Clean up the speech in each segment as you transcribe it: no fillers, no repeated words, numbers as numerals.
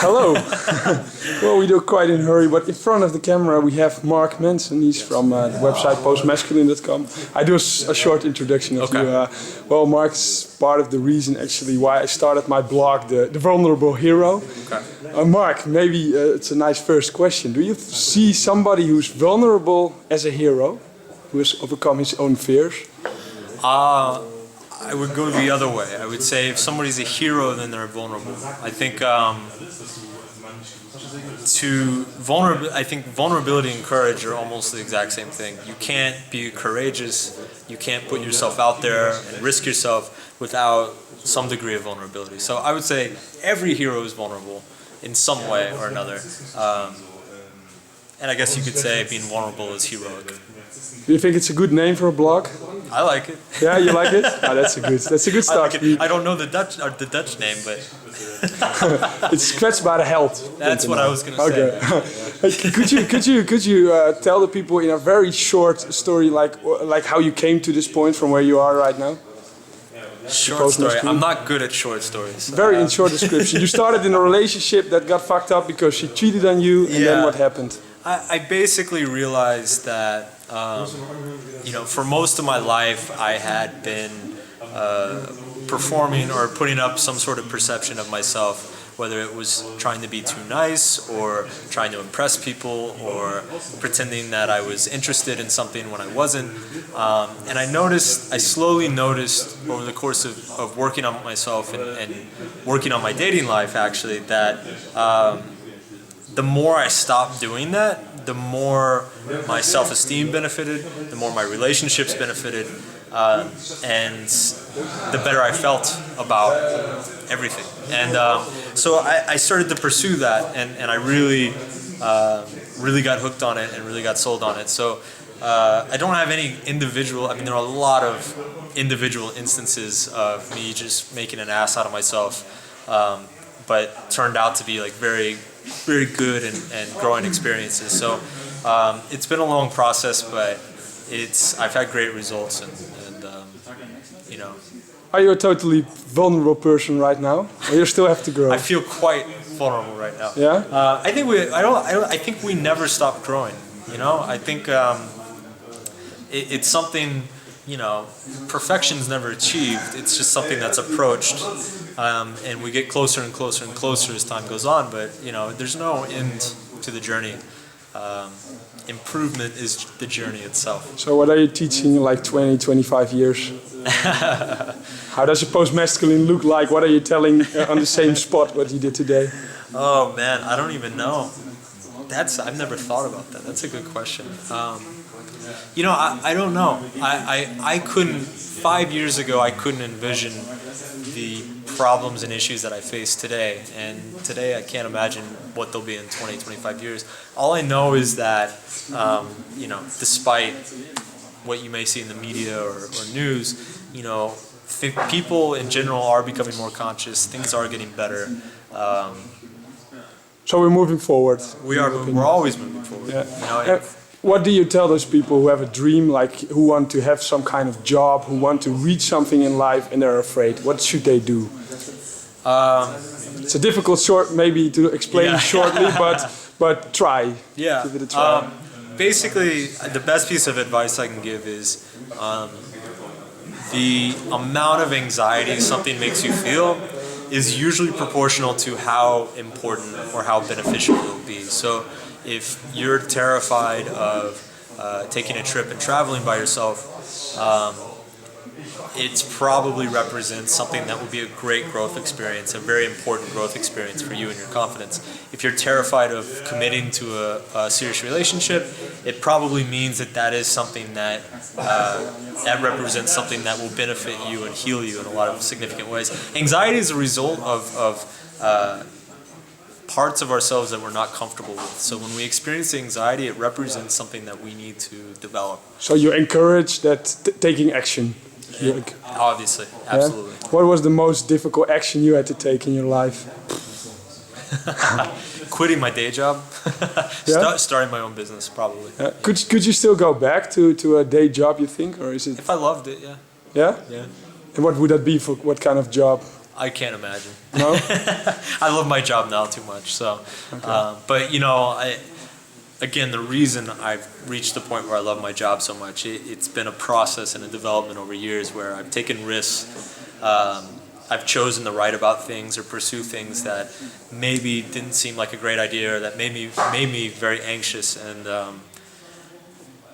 Hello. Well, we do quite in a hurry, but in front of the camera we have Mark Manson. He's from the website postmasculine.com. I do a short introduction of you. Well, Mark's part of the reason actually why I started my blog, The Vulnerable Hero. Mark, maybe it's a nice first question. Do you see somebody who's vulnerable as a hero, who has overcome his own fears? I would go the other way. I would say if somebody's a hero, then they're vulnerable. I think vulnerability and courage are almost the exact same thing. You can't be courageous, you can't put yourself out there and risk yourself without some degree of vulnerability. So I would say every hero is vulnerable in some way or another. And I guess you could say being vulnerable is heroic. Do you think it's a good name for a blog? I like it. Yeah, you like it? Oh, that's a good start. I don't know the Dutch name, but it's kwetsbare held. That's what I was going to say. Okay. could you tell the people in a very short story like how you came to this point from where you are right now? Short story. I'm not good at short stories. Very in short description. You started in a relationship that got fucked up because she cheated on you, and then what happened? I basically realized that, for most of my life I had been performing or putting up some sort of perception of myself, whether it was trying to be too nice or trying to impress people or pretending that I was interested in something when I wasn't. And I slowly noticed over the course of working on myself and working on my dating life actually that the more I stopped doing that, the more my self-esteem benefited, the more my relationships benefited, and the better I felt about everything. And so I started to pursue that, and I really got hooked on it and really got sold on it. So I don't have any individual, there are a lot of individual instances of me just making an ass out of myself, but turned out to be like very good and growing experiences. So it's been a long process, but I've had great results, and Are you a totally vulnerable person right now, or you still have to grow? I feel quite vulnerable right now. Yeah. I think we never stop growing. I think it's something. Perfection's never achieved. It's just something that's approached, and we get closer and closer and closer as time goes on. But there's no end to the journey. Improvement is the journey itself. So what are you teaching in like 20, 25 years? How does a post-masculine look like? What are you telling on the same spot what you did today? Oh man, I don't even know. I've never thought about that. That's a good question. I don't know. I couldn't, 5 years ago, I couldn't envision the problems and issues that I face today. And today I can't imagine what they'll be in 20, 25 years. All I know is that, despite what you may see in the media or news, people in general are becoming more conscious. Things are getting better. So we're moving forward. We're always moving forward. Yeah. What do you tell those people who have a dream, who want to have some kind of job, who want to reach something in life and they're afraid? What should they do? It's a difficult maybe to explain shortly, but try. Yeah. Give it a try. Basically, the best piece of advice I can give is the amount of anxiety something makes you feel is usually proportional to how important or how beneficial it will be. So if you're terrified of taking a trip and traveling by yourself, it probably represents something that will be a great growth experience, a very important growth experience for you and your confidence. If you're terrified of committing to a serious relationship, it probably means that is something that represents something that will benefit you and heal you in a lot of significant ways. Anxiety is a result of parts of ourselves that we're not comfortable with. So when we experience anxiety, it represents something that we need to develop. So you encourage that taking action? Obviously, absolutely. Yeah? What was the most difficult action you had to take in your life? Quitting my day job, starting my own business, probably. Could you still go back to a day job, you think, or is it? If I loved it, yeah. Yeah. Yeah. And what would that be for? What kind of job? I can't imagine. No? I love my job now too much. So, but you know, again, the reason I've reached the point where I love my job so much, it's been a process and a development over years where I've taken risks. I've chosen to write about things or pursue things that maybe didn't seem like a great idea or that made me very anxious, and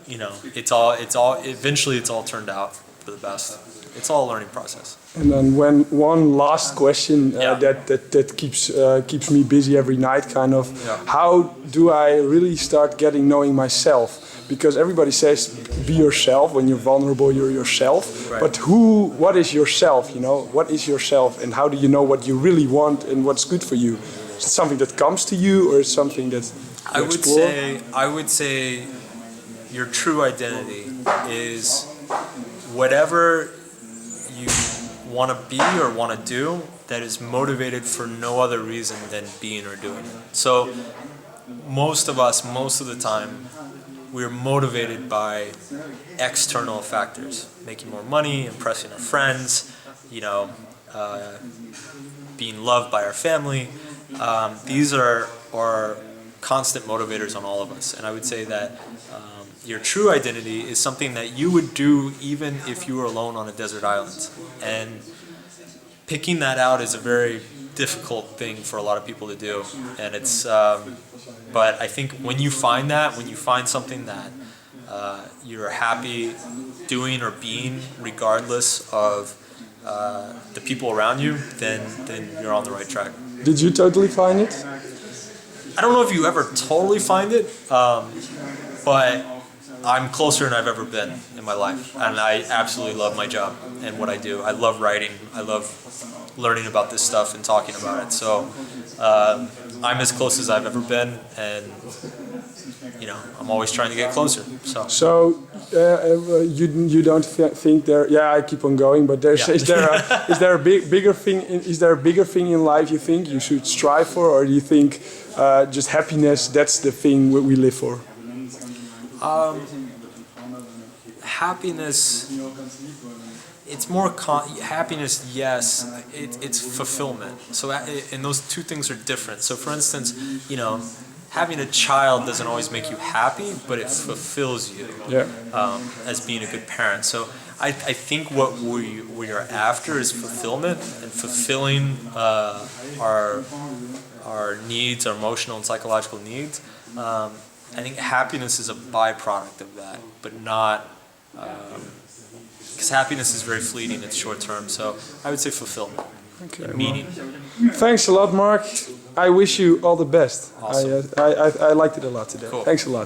you know, eventually it's all turned out for the best. It's all a learning process. And then one last question that keeps me busy every night, kind of. Yeah. How do I really start knowing myself? Because everybody says be yourself. When you're vulnerable, you're yourself. Right. But what is yourself? You know, what is yourself, and how do you know what you really want and what's good for you? Is it something that comes to you, or is it something that you explore? I would say your true identity is whatever you want to be or want to do that is motivated for no other reason than being or doing it. So most of us, most of the time, we're motivated by external factors, making more money, impressing our friends, you know, being loved by our family. These are constant motivators on all of us, and I would say that your true identity is something that you would do even if you were alone on a desert island. And picking that out is a very difficult thing for a lot of people to do. And it's, but I think when you find that, when you find something that you're happy doing or being, regardless of the people around you, then you're on the right track. Did you totally find it? I don't know if you ever totally find it, but I'm closer than I've ever been in my life, and I absolutely love my job and what I do. I love writing. I love learning about this stuff and talking about it. So I'm as close as I've ever been, and you know, I'm always trying to get closer. So you don't think there? Yeah, I keep on going, but there's is there a bigger thing? Is there a bigger thing in life you think you should strive for, or do you think just happiness? That's the thing we live for. Happiness, it's more happiness, yes, it's fulfillment. So and those two things are different. So for instance, you know, having a child doesn't always make you happy, but it fulfills you as being a good parent. So I think what we are after is fulfillment, and fulfilling our needs, our emotional and psychological needs. I think happiness is a byproduct of that, but not, because happiness is very fleeting, it's short term, so I would say fulfillment, meaning. Thanks a lot, Mark. I wish you all the best. Awesome. I liked it a lot today. Cool. Thanks a lot.